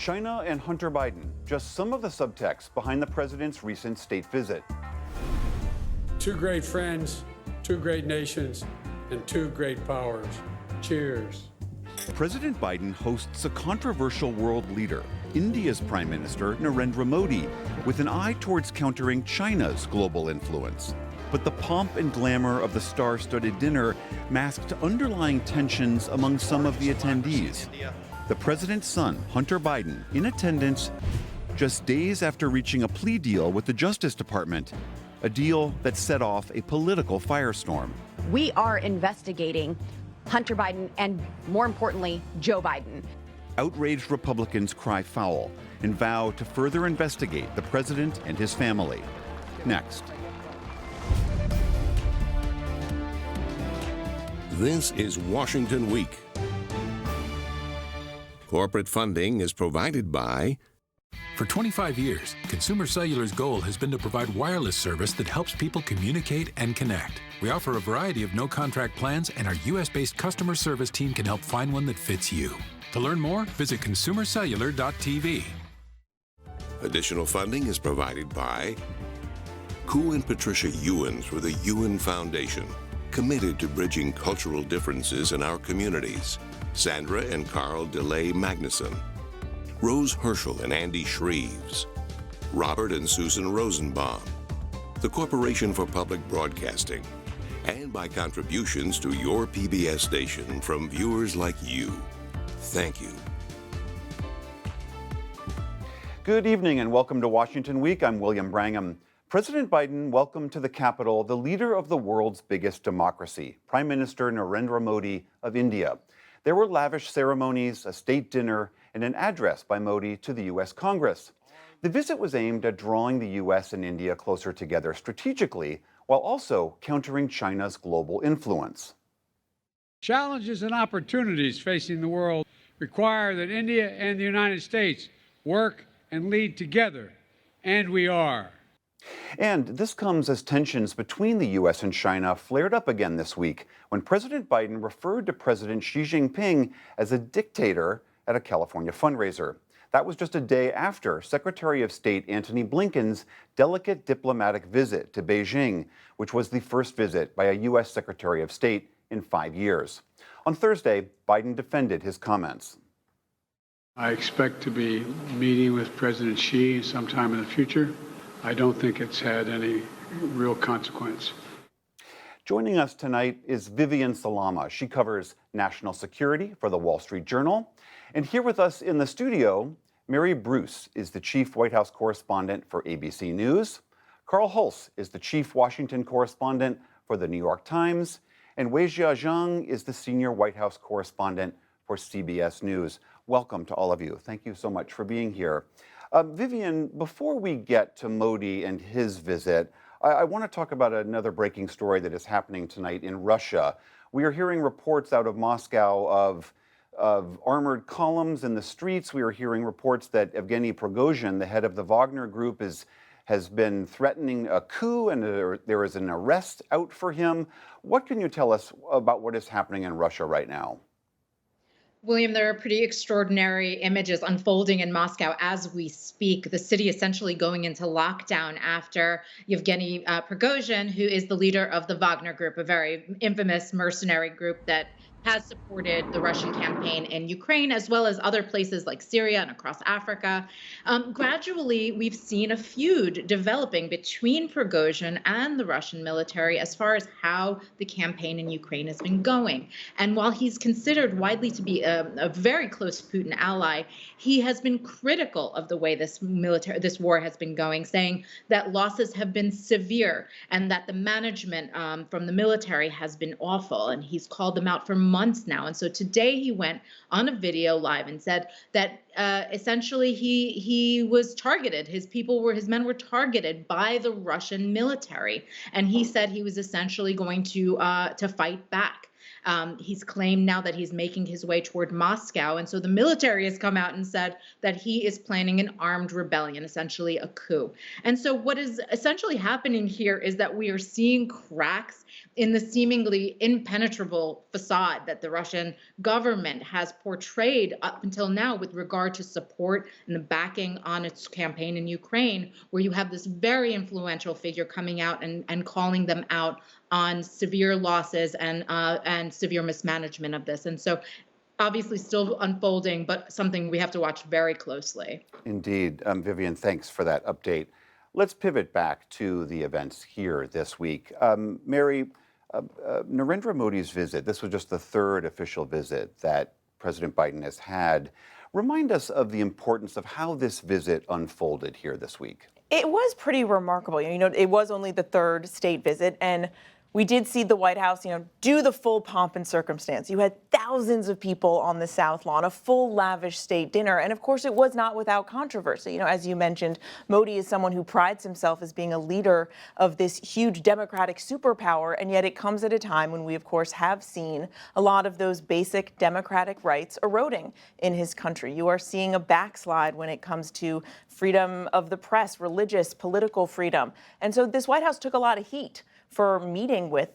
China and Hunter Biden, just some of the subtext behind the president's recent state visit. Two great friends, two great nations, and two great powers. Cheers. President Biden hosts a controversial world leader, India's Prime Minister Narendra Modi, with an eye towards countering China's global influence. But the pomp and glamour of the star-studded dinner masked underlying tensions among some of the attendees. The president's son, Hunter Biden, in attendance just days after reaching a plea deal with the Justice Department, a deal that set off a political firestorm. We are investigating Hunter Biden and, more importantly, Joe Biden. Outraged Republicans cry foul and vow to further investigate the president and his family. Next. This is Washington Week. Corporate funding is provided by... For 25 years, Consumer Cellular's goal has been to provide wireless service that helps people communicate and connect. We offer a variety of no-contract plans, and our U.S.-based customer service team can help find one that fits you. To learn more, visit consumercellular.tv. Additional funding is provided by Ku and Patricia Ewan through the Ewan Foundation, committed to bridging cultural differences in our communities. Sandra and Carl DeLay Magnuson, Rose Herschel and Andy Shreves, Robert and Susan Rosenbaum, the Corporation for Public Broadcasting, and by contributions to your PBS station from viewers like you. Thank you. Good evening and welcome to Washington Week. I'm William Brangham. President Biden welcomed to the Capitol the leader of the world's biggest democracy, Prime Minister Narendra Modi of India. There were lavish ceremonies, a state dinner, and an address by Modi to the U.S. Congress. The visit was aimed at drawing the U.S. and India closer together strategically, while also countering China's global influence. Challenges and opportunities facing the world require that India and the United States work and lead together, and we are. And this comes as tensions between the U.S. and China flared up again this week when President Biden referred to President Xi Jinping as a dictator at a California fundraiser. That was just a day after Secretary of State Antony Blinken's delicate diplomatic visit to Beijing, which was the first visit by a U.S. Secretary of State in 5 years. On Thursday, Biden defended his comments. I expect to be meeting with President Xi sometime in the future. I don't think it's had any real consequence. Joining us tonight is Vivian Salama. She covers national security for the Wall Street Journal. And here with us in the studio, Mary Bruce is the chief White House correspondent for ABC News. Carl Hulse is the chief Washington correspondent for the New York Times. And Weijia Jiang is the senior White House correspondent for CBS News. Welcome to all of you. Thank you so much for being here. Vivian, before we get to Modi and his visit, I want to talk about another breaking story that is happening tonight in Russia. We are hearing reports out of Moscow of armored columns in the streets. We are hearing reports that Evgeny Prigozhin, the head of the Wagner Group, has been threatening a coup, and there is an arrest out for him. What can you tell us about what is happening in Russia right now? William, there are pretty extraordinary images unfolding in Moscow as we speak. The city essentially going into lockdown after Yevgeny Prigozhin, who is the leader of the Wagner Group, a very infamous mercenary group that has supported the Russian campaign in Ukraine, as well as other places like Syria and across Africa. Gradually, we've seen a feud developing between Prigozhin and the Russian military as far as how the campaign in Ukraine has been going. And while he's considered widely to be a very close Putin ally, he has been critical of the way this war has been going, saying that losses have been severe and that the management from the military has been awful. And he's called them out for months now. And so today he went on a video live and said that essentially he was targeted. His men were targeted by the Russian military. And he said he was essentially going to fight back. He's claimed now that he's making his way toward Moscow. And so the military has come out and said that he is planning an armed rebellion, essentially a coup. And so what is essentially happening here is that we are seeing cracks in the seemingly impenetrable facade that the Russian government has portrayed up until now with regard to support and the backing on its campaign in Ukraine, where you have this very influential figure coming out and calling them out on severe losses and severe mismanagement of this. And so obviously still unfolding, but something we have to watch very closely. Indeed. Vivian, thanks for that update. Let's pivot back to the events here this week. Mary, Narendra Modi's visit, this was just the third official visit that President Biden has had. Remind us of the importance of how this visit unfolded here this week. It was pretty remarkable. It was only the third state visit, and we did see the White House, do the full pomp and circumstance. You had thousands of people on the South Lawn, a full lavish state dinner. And of course, it was not without controversy. As you mentioned, Modi is someone who prides himself as being a leader of this huge democratic superpower. And yet it comes at a time when we, of course, have seen a lot of those basic democratic rights eroding in his country. You are seeing a backslide when it comes to freedom of the press, religious, political freedom. And so this White House took a lot of heat for meeting with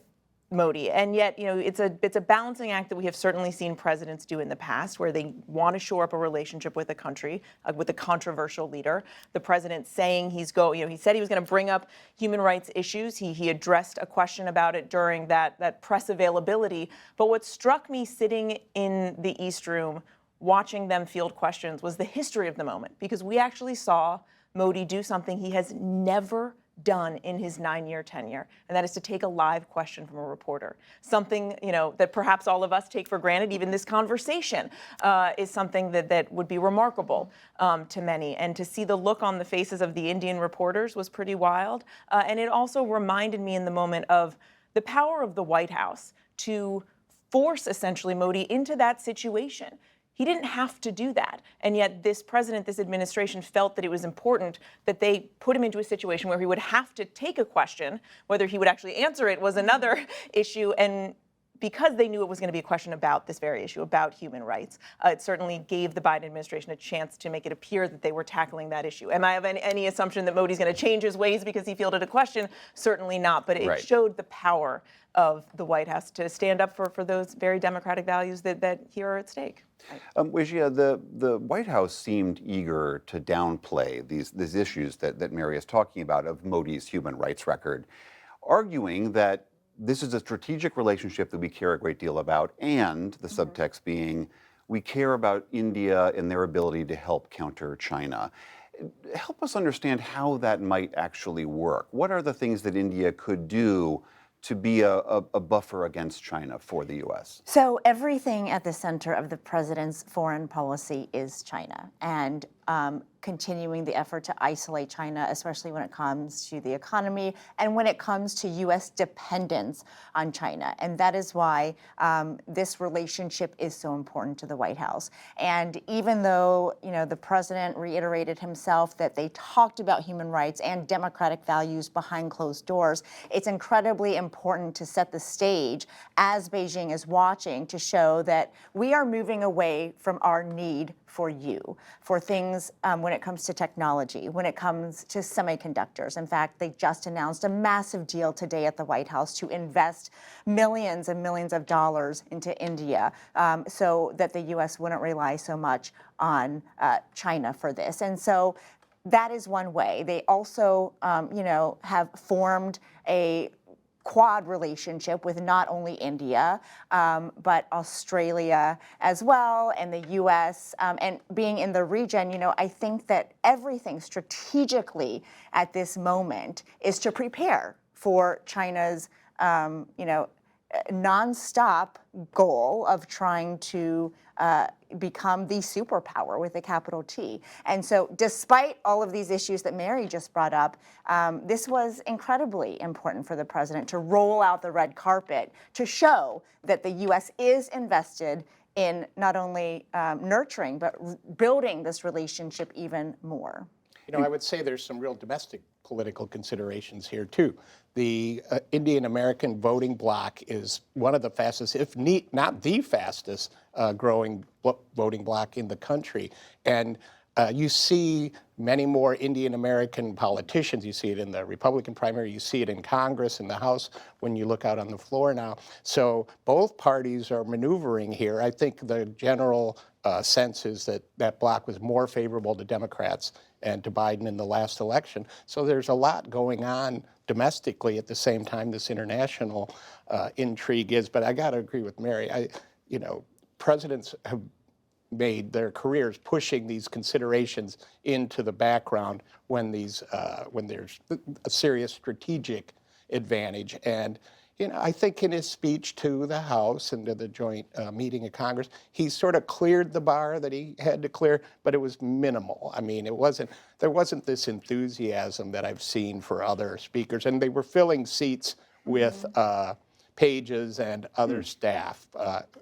Modi. And yet, it's a balancing act that we have certainly seen presidents do in the past, where they want to shore up a relationship with a country, with a controversial leader. The president saying he said he was going to bring up human rights issues. He addressed a question about it during that press availability. But what struck me sitting in the East Room, watching them field questions, was the history of the moment, because we actually saw Modi do something he has never done in his 9-year tenure, and that is to take a live question from a reporter. Something, that perhaps all of us take for granted. Even this conversation is something that would be remarkable to many. And to see the look on the faces of the Indian reporters was pretty wild. And it also reminded me in the moment of the power of the White House to force essentially Modi into that situation. He didn't have to do that. And yet this president, this administration felt that it was important that they put him into a situation where he would have to take a question. Whether he would actually answer it was another issue. And because they knew it was going to be a question about this very issue, about human rights, it certainly gave the Biden administration a chance to make it appear that they were tackling that issue. Am I of any assumption that Modi's going to change his ways because he fielded a question? Certainly not. But it showed the power of the White House to stand up for those very democratic values that here are at stake. Weijia, the White House seemed eager to downplay these issues that Mary is talking about of Modi's human rights record, arguing that this is a strategic relationship that we care a great deal about, and the subtext being we care about India and their ability to help counter China. Help us understand how that might actually work. What are the things that India could do to be a buffer against China for the U.S.? So everything at the center of the president's foreign policy is China, and continuing the effort to isolate China, especially when it comes to the economy and when it comes to U.S. dependence on China. And that is why this relationship is so important to the White House. And even though, the president reiterated himself that they talked about human rights and democratic values behind closed doors, it's incredibly important to set the stage as Beijing is watching to show that we are moving away from our need for you, for things when it comes to technology, when it comes to semiconductors. In fact, they just announced a massive deal today at the White House to invest millions and millions of dollars into India so that the U.S. wouldn't rely so much on China for this. And so that is one way. They also, have formed a Quad relationship with not only India, but Australia as well, and the U.S. And being in the region, I think that everything strategically at this moment is to prepare for China's, nonstop goal of trying to become the superpower with a capital T. And so despite all of these issues that Mary just brought up, this was incredibly important for the president to roll out the red carpet to show that the U.S. is invested in not only nurturing, but building this relationship even more. I would say there's some real domestic political considerations here, too. The Indian-American voting bloc is one of the fastest, if not the fastest, growing voting bloc in the country. And You see many more Indian American politicians. You see it in the Republican primary. You see it in Congress, in the House, when you look out on the floor now. So both parties are maneuvering here. I think the general sense is that that bloc was more favorable to Democrats and to Biden in the last election. So there's a lot going on domestically at the same time this international intrigue is. But I got to agree with Mary. Presidents have made their careers pushing these considerations into the background when there's a serious strategic advantage. And I think in his speech to the House and to the joint meeting of Congress, he sort of cleared the bar that he had to clear, but it was minimal. I mean, there wasn't this enthusiasm that I've seen for other speakers, and they were filling seats with pages and other staff,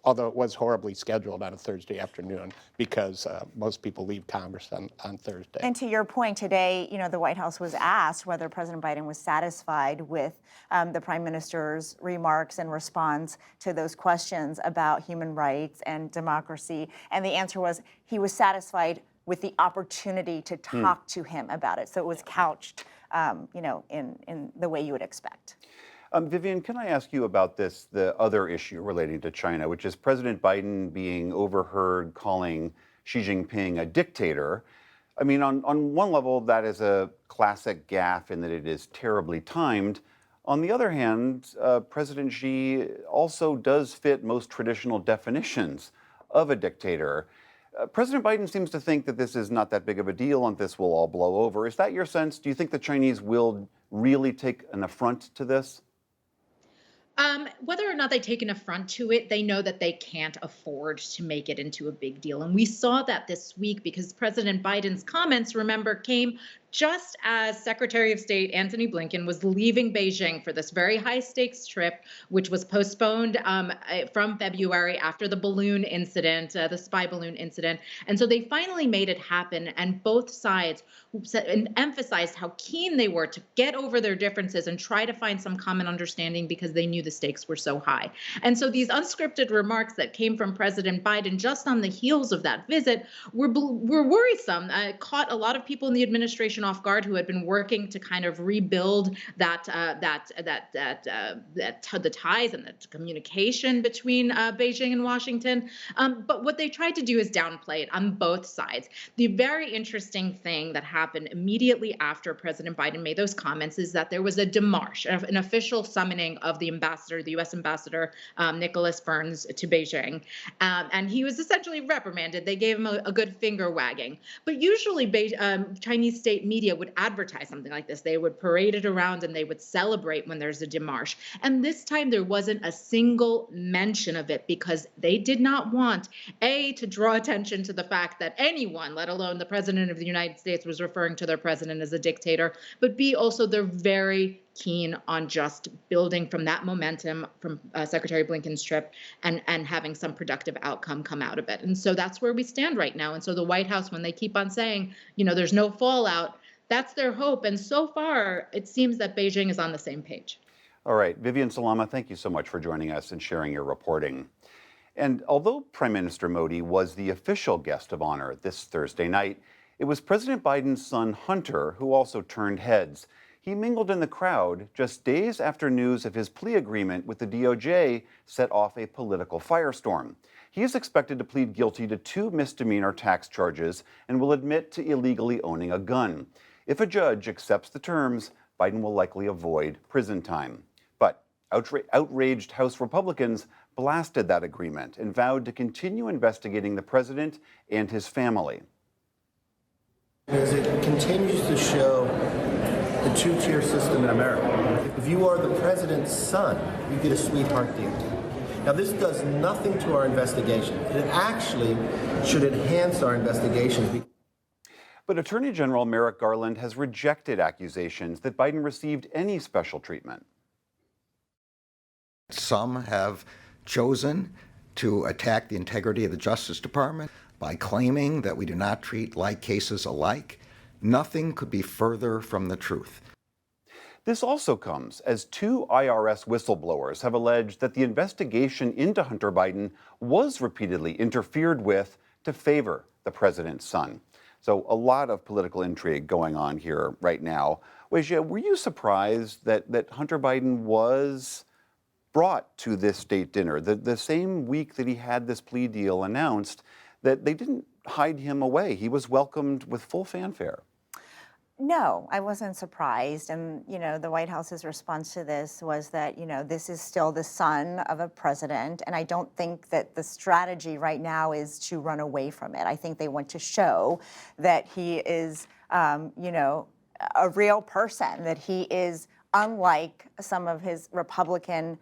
although it was horribly scheduled on a Thursday afternoon because most people leave Congress on Thursday. And to your point, today, the White House was asked whether President Biden was satisfied with the Prime Minister's remarks and response to those questions about human rights and democracy. And the answer was he was satisfied with the opportunity to talk to him about it. So it was couched, in the way you would expect. Vivian, can I ask you about the other issue relating to China, which is President Biden being overheard calling Xi Jinping a dictator? I mean, on one level, that is a classic gaffe in that it is terribly timed. On the other hand, President Xi also does fit most traditional definitions of a dictator. President Biden seems to think that this is not that big of a deal and this will all blow over. Is that your sense? Do you think the Chinese will really take an affront to this? Whether or not they take an affront to it, they know that they can't afford to make it into a big deal. And we saw that this week because President Biden's comments, remember, came just as Secretary of State Antony Blinken was leaving Beijing for this very high stakes trip, which was postponed from February after the balloon incident, the spy balloon incident. And so they finally made it happen. And both sides emphasized how keen they were to get over their differences and try to find some common understanding because they knew the stakes were so high. And so these unscripted remarks that came from President Biden just on the heels of that visit were worrisome. Caught a lot of people in the administration off guard who had been working to kind of rebuild the ties and the communication between Beijing and Washington. But what they tried to do is downplay it on both sides. The very interesting thing that happened immediately after President Biden made those comments is that there was a démarche, an official summoning of the ambassador, the U.S. ambassador, Nicholas Burns, to Beijing. And he was essentially reprimanded. They gave him a good finger wagging. But usually Chinese state media would advertise something like this. They would parade it around and they would celebrate when there's a démarche. And this time there wasn't a single mention of it because they did not want, A, to draw attention to the fact that anyone, let alone the president of the United States, was referring to their president as a dictator, but B, also they're very keen on just building from that momentum from Secretary Blinken's trip and having some productive outcome come out of it. And so that's where we stand right now. And so the White House, when they keep on saying, there's no fallout, that's their hope. And so far, it seems that Beijing is on the same page. All right. Vivian, Salama, thank you so much for joining us and sharing your reporting. And although Prime Minister Modi was the official guest of honor this Thursday night, it was President Biden's son, Hunter, who also turned heads. He mingled in the crowd just days after news of his plea agreement with the DOJ set off a political firestorm. He is expected to plead guilty to 2 misdemeanor tax charges and will admit to illegally owning a gun. If a judge accepts the terms, Biden will likely avoid prison time. But outraged House Republicans blasted that agreement and vowed to continue investigating the president and his family. As it continues to show the two-tier system in America. If you are the president's son, you get a sweetheart deal. Now, this does nothing to our investigation. It actually should enhance our investigations. But Attorney General Merrick Garland has rejected accusations that Biden received any special treatment. Some have chosen to attack the integrity of the Justice Department by claiming that we do not treat like cases alike. Nothing could be further from the truth. This also comes as 2 IRS whistleblowers have alleged that the investigation into Hunter Biden was repeatedly interfered with to favor the president's son. So a lot of political intrigue going on here right now. Weijia, were you surprised that Hunter Biden was brought to this state dinner the same week that he had this plea deal announced, that they didn't hide him away? He was welcomed with full fanfare. No, I wasn't surprised. And, the White House's response to this was that, this is still the son of a president. And I don't think that the strategy right now is to run away from it. I think they want to show that he is, a real person, that he is unlike some of his Republican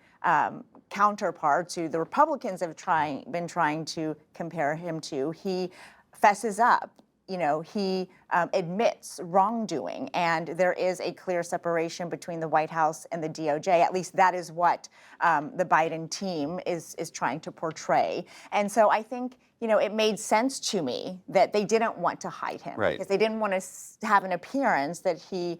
counterparts who the Republicans have been trying to compare him to. He fesses up. He admits wrongdoing, and there is a clear separation between the White House and the DOJ. At least that is what the Biden team is trying to portray. And so I think, it made sense to me that they didn't want to hide him, right, because they didn't want to have an appearance that he,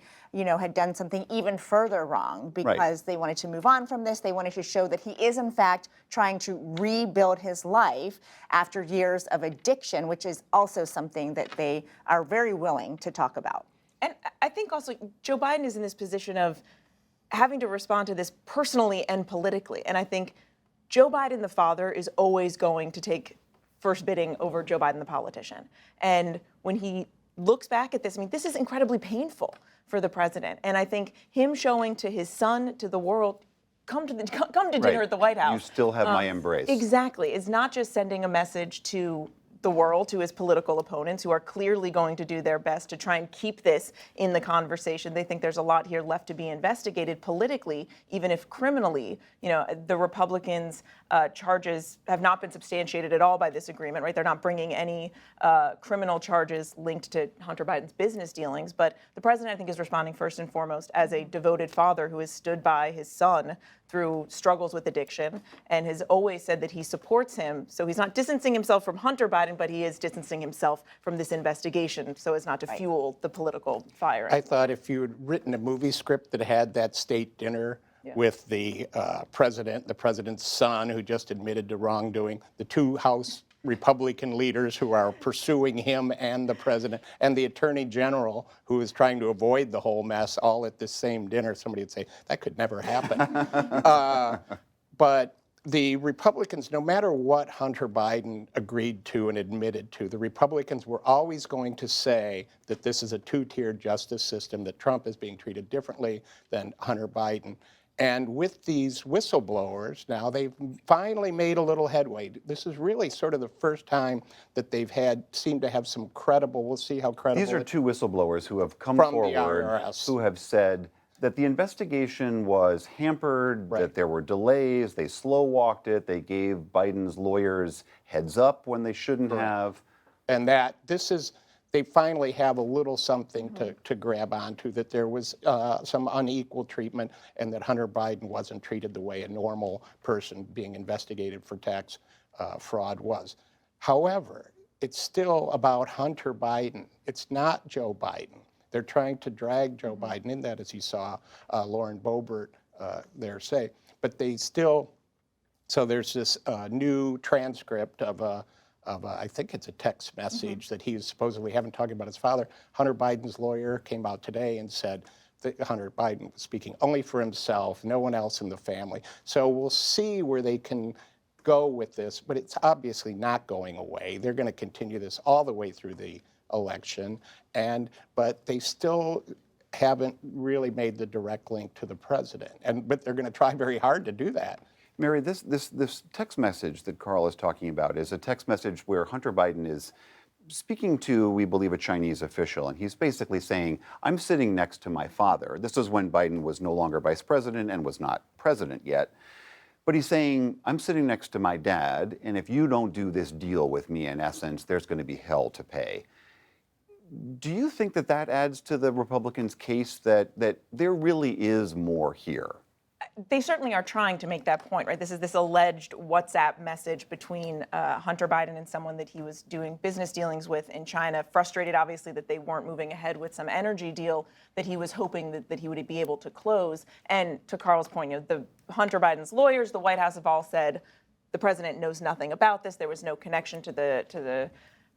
had done something even further wrong, because right, they wanted to move on from this. They wanted to show that he is, in fact, trying to rebuild his life after years of addiction, which is also something that they are very willing to talk about. And I think also Joe Biden is in this position of having to respond to this personally and politically. And I think Joe Biden, the father, is always going to take first bidding over Joe Biden, the politician. And when he looks back at this, this is incredibly painful for the president. And I think him showing to his son, to the world, come to dinner at the White House. You still have my embrace. Exactly. It's not just sending a message to the world, to his political opponents, who are clearly going to do their best to try and keep this in the conversation. They think there's a lot here left to be investigated politically, even if criminally. The Republicans' charges have not been substantiated at all by this agreement, right? They're not bringing any criminal charges linked to Hunter Biden's business dealings. But the president, I think, is responding first and foremost as a devoted father who has stood by his son through struggles with addiction and has always said that he supports him. So he's not distancing himself from Hunter Biden, but he is distancing himself from this investigation so as not to fuel the political fire. I thought if you had written a movie script that had that state dinner with the president's son who just admitted to wrongdoing, the two House Republican leaders who are pursuing him and the president, and the attorney general who is trying to avoid the whole mess all at the same dinner, somebody would say, that could never happen. But the Republicans, no matter what Hunter Biden agreed to and admitted to, the Republicans were always going to say that this is a two-tiered justice system, that Trump is being treated differently than Hunter Biden. And with these whistleblowers now, they've finally made a little headway. This is really sort of the first time that they've seemed to have some credible, we'll see how credible. These are two whistleblowers who have come from forward, the IRS, who have said that the investigation was hampered, that there were delays, they slow-walked it, they gave Biden's lawyers heads up when they shouldn't have. And that they finally have a little something to grab onto, that there was some unequal treatment and that Hunter Biden wasn't treated the way a normal person being investigated for tax fraud was. However, it's still about Hunter Biden. It's not Joe Biden. They're trying to drag Joe Biden in that, as you saw Lauren Boebert there say. But they still, so there's this new transcript of I think it's a text message that he's supposedly having talking about his father. Hunter Biden's lawyer came out today and said that Hunter Biden was speaking only for himself, no one else in the family. So we'll see where they can go with this, but it's obviously not going away. They're going to continue this all the way through the election, but they still haven't really made the direct link to the president. But they're going to try very hard to do that. Mary, this text message that Carl is talking about is a text message where Hunter Biden is speaking to, we believe, a Chinese official, and he's basically saying, I'm sitting next to my father. This is when Biden was no longer vice president and was not president yet. But he's saying, I'm sitting next to my dad, and if you don't do this deal with me, in essence, there's going to be hell to pay. Do you think that that adds to the Republicans' case that there really is more here? They certainly are trying to make that point, right? This is this alleged WhatsApp message between Hunter Biden and someone that he was doing business dealings with in China, frustrated, obviously, that they weren't moving ahead with some energy deal that he was hoping that he would be able to close. And to Carl's point, the Hunter Biden's lawyers, the White House have all said the president knows nothing about this. There was no connection to the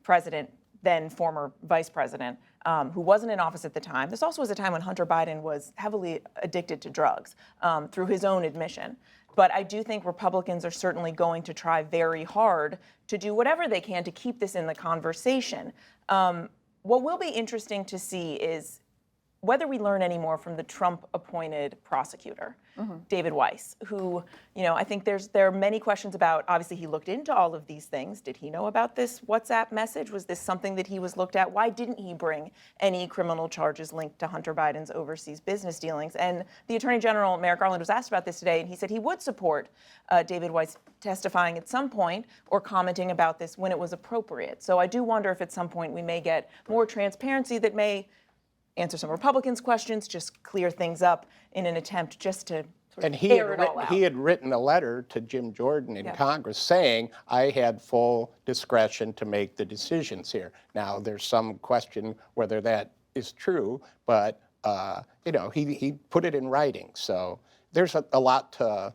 president then former vice president, who wasn't in office at the time. This also was a time when Hunter Biden was heavily addicted to drugs, through his own admission. But I do think Republicans are certainly going to try very hard to do whatever they can to keep this in the conversation. What will be interesting to see is whether we learn any more from the Trump-appointed prosecutor, David Weiss, who, I think there are many questions about. Obviously, he looked into all of these things. Did he know about this WhatsApp message? Was this something that he was looked at? Why didn't he bring any criminal charges linked to Hunter Biden's overseas business dealings? And the Attorney General, Merrick Garland, was asked about this today, and he said he would support David Weiss testifying at some point or commenting about this when it was appropriate. So I do wonder if at some point we may get more transparency that may answer some Republicans' questions, just clear things up in an attempt just to sort of air it all out. He had written a letter to Jim Jordan in Congress saying, I had full discretion to make the decisions here. Now, there's some question whether that is true, but he put it in writing. So there's a lot to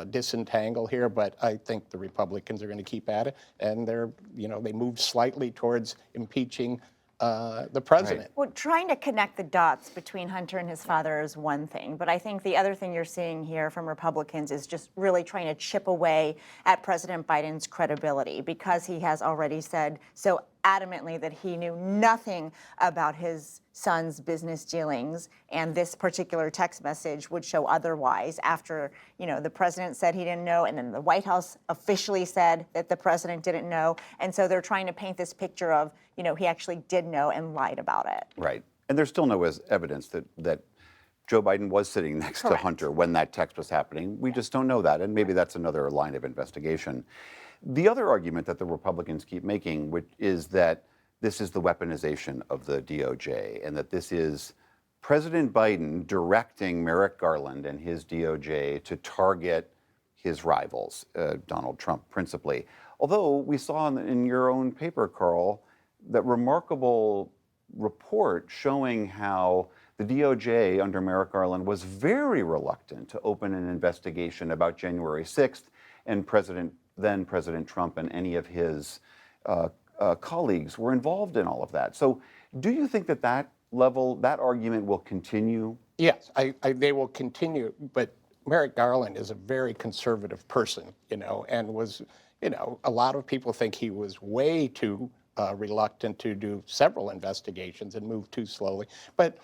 disentangle here, but I think the Republicans are going to keep at it, and they moved slightly towards impeaching the president. Right. Well, trying to connect the dots between Hunter and his father is one thing, but I think the other thing you're seeing here from Republicans is just really trying to chip away at President Biden's credibility, because he has already said so adamantly that he knew nothing about his son's business dealings, and this particular text message would show otherwise after, the president said he didn't know, and then the White House officially said that the president didn't know. And so they're trying to paint this picture of, he actually did know and lied about it. Right. And there's still no evidence that Joe Biden was sitting next to Hunter when that text was happening. We just don't know that, and maybe that's another line of investigation. The other argument that the Republicans keep making, which is that this is the weaponization of the DOJ, and that this is President Biden directing Merrick Garland and his DOJ to target his rivals, Donald Trump principally. Although we saw in your own paper, Carl, that remarkable report showing how the DOJ under Merrick Garland was very reluctant to open an investigation about January 6th and then President Trump and any of his colleagues were involved in all of that. So do you think that argument will continue? Yes, they will continue, but Merrick Garland is a very conservative person, and was, a lot of people think he was way too reluctant to do several investigations and move too slowly. But,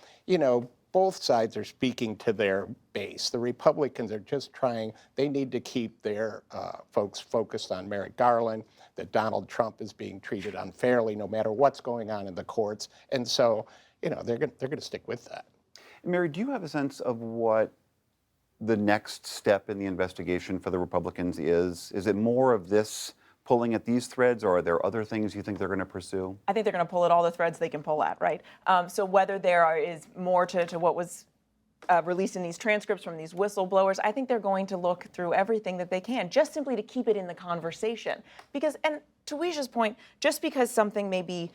both sides are speaking to their base. The Republicans are just they need to keep their folks focused on Merrick Garland, that Donald Trump is being treated unfairly no matter what's going on in the courts. And so, they're going to stick with that. Mary, do you have a sense of what the next step in the investigation for the Republicans is? Is it more of this pulling at these threads, or are there other things you think they're going to pursue? I think they're going to pull at all the threads they can pull at, right? So whether there is more to what was released in these transcripts from these whistleblowers, I think they're going to look through everything that they can, just simply to keep it in the conversation. Because, and to Weijia's point, just because something may be,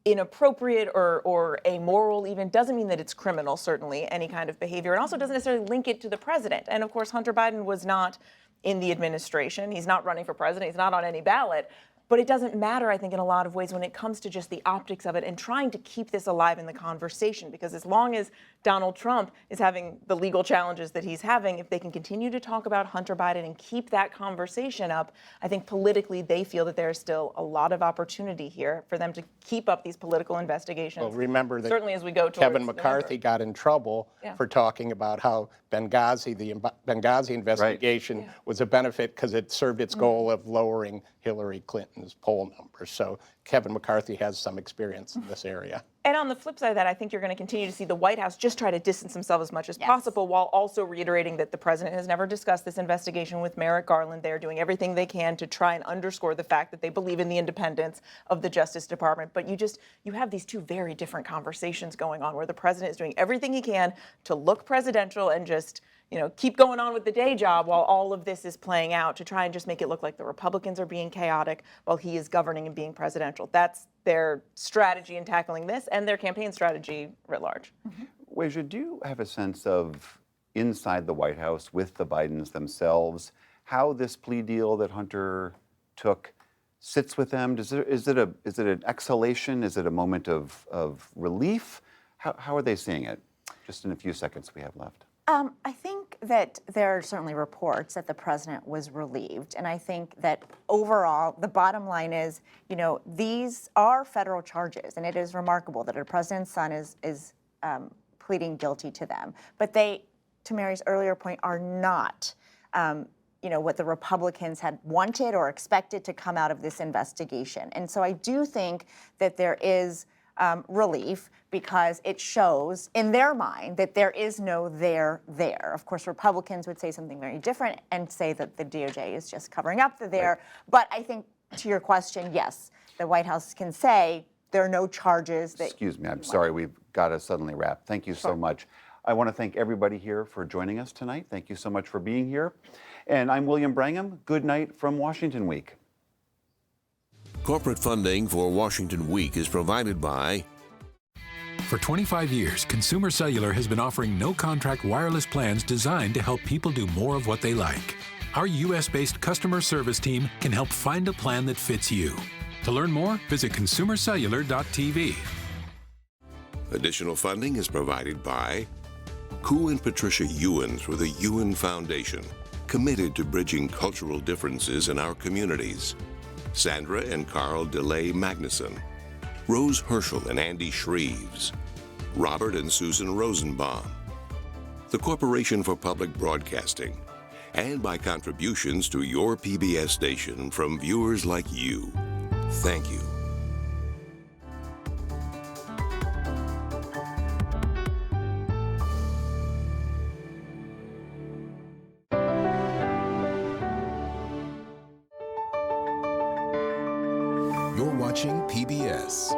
inappropriate or amoral even, doesn't mean that it's criminal, certainly, any kind of behavior. It also doesn't necessarily link it to the president. And of course, Hunter Biden was not in the administration. He's not running for president. He's not on any ballot. But it doesn't matter, I think, in a lot of ways when it comes to just the optics of it and trying to keep this alive in the conversation. Because as long as Donald Trump is having the legal challenges that he's having, if they can continue to talk about Hunter Biden and keep that conversation up, I think politically they feel that there's still a lot of opportunity here for them to keep up these political investigations. Well, remember that certainly as we go towards Kevin McCarthy November. got in trouble for talking about how Benghazi, the Benghazi investigation, was a benefit because it served its goal of lowering Hillary Clinton's poll numbers. So Kevin McCarthy has some experience in this area. And on the flip side of that, I think you're going to continue to see the White House just try to distance themselves as much as possible, while also reiterating that the president has never discussed this investigation with Merrick Garland. They're doing everything they can to try and underscore the fact that they believe in the independence of the Justice Department. But you have these two very different conversations going on, where the president is doing everything he can to look presidential and just keep going on with the day job, while all of this is playing out to try and just make it look like the Republicans are being chaotic while he is governing and being presidential. That's their strategy in tackling this, and their campaign strategy writ large. Weijia, do you have a sense of, inside the White House with the Bidens themselves, how this plea deal that Hunter took sits with them? Is it an exhalation? Is it a moment of relief? How are they seeing it? Just in a few seconds we have left. I think that there are certainly reports that the president was relieved, and I think that overall, the bottom line is, these are federal charges, and it is remarkable that a president's son is pleading guilty to them. But they, to Mary's earlier point, are not, what the Republicans had wanted or expected to come out of this investigation. And so I do think that there is relief, because it shows in their mind that there is no there. Of course, Republicans would say something very different and say that the DOJ is just covering up the there. Right. But I think, to your question, yes, the White House can say there are no charges. Excuse me, I'm sorry, we've got to suddenly wrap. Thank you so much. I want to thank everybody here for joining us tonight. Thank you so much for being here. And I'm William Brangham. Good night from Washington Week. Corporate funding for Washington Week is provided by... For 25 years, Consumer Cellular has been offering no-contract wireless plans designed to help people do more of what they like. Our U.S.-based customer service team can help find a plan that fits you. To learn more, visit consumercellular.tv. Additional funding is provided by Ku and Patricia Ewan through the Ewan Foundation, committed to bridging cultural differences in our communities. Sandra and Carl DeLay Magnuson, Rose Herschel and Andy Shreves, Robert and Susan Rosenbaum, the Corporation for Public Broadcasting, and by contributions to your PBS station from viewers like you. Thank you. You're watching PBS.